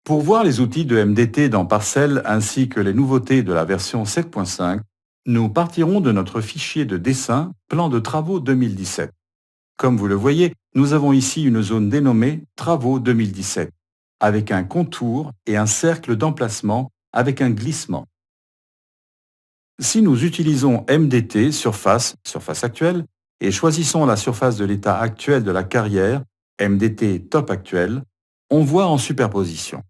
Pour voir les outils de MDT dans Parcel ainsi que les nouveautés de la version 7.5, nous partirons de notre fichier de dessin Plan de travaux 2017. Comme vous le voyez, nous avons ici une zone dénommée Travaux 2017, avec un contour et un cercle d'emplacement avec un glissement. Si nous utilisons MDT surface actuelle, et choisissons la surface de l'état actuel de la carrière, MDT top actuel, on voit en superposition.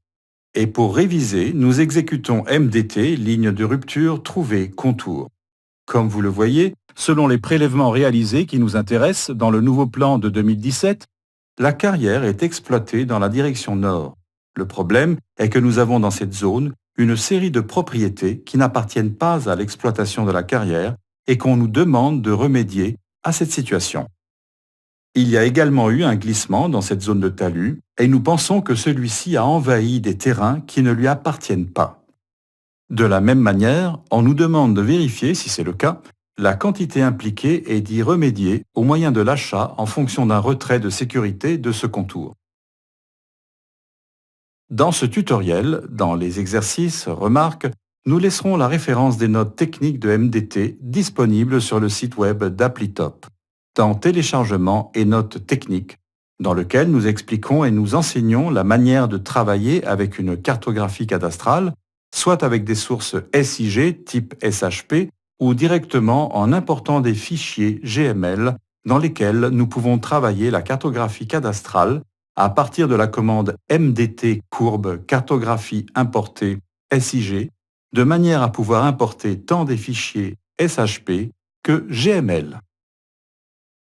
Et pour réviser, nous exécutons MDT, ligne de rupture trouvée, contour. Comme vous le voyez, selon les prélèvements réalisés qui nous intéressent dans le nouveau plan de 2017, la carrière est exploitée dans la direction nord. Le problème est que nous avons dans cette zone une série de propriétés qui n'appartiennent pas à l'exploitation de la carrière et qu'on nous demande de remédier à cette situation. Il y a également eu un glissement dans cette zone de talus et nous pensons que celui-ci a envahi des terrains qui ne lui appartiennent pas. De la même manière, on nous demande de vérifier, si c'est le cas, la quantité impliquée et d'y remédier au moyen de l'achat en fonction d'un retrait de sécurité de ce contour. Dans ce tutoriel, dans les exercices, remarques, nous laisserons la référence des notes techniques de MDT disponibles sur le site web d'Applitop, dans Téléchargement et notes techniques, dans lequel nous expliquons et nous enseignons la manière de travailler avec une cartographie cadastrale, soit avec des sources SIG type SHP ou directement en important des fichiers GML dans lesquels nous pouvons travailler la cartographie cadastrale à partir de la commande MDT courbe cartographie importée SIG, de manière à pouvoir importer tant des fichiers SHP que GML.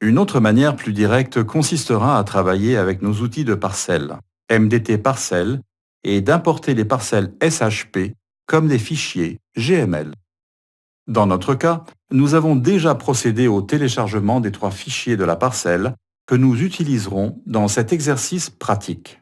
Une autre manière plus directe consistera à travailler avec nos outils de parcelle, MDT Parcel, et d'importer les parcelles SHP comme des fichiers GML. Dans notre cas, nous avons déjà procédé au téléchargement des 3 fichiers de la parcelle que nous utiliserons dans cet exercice pratique.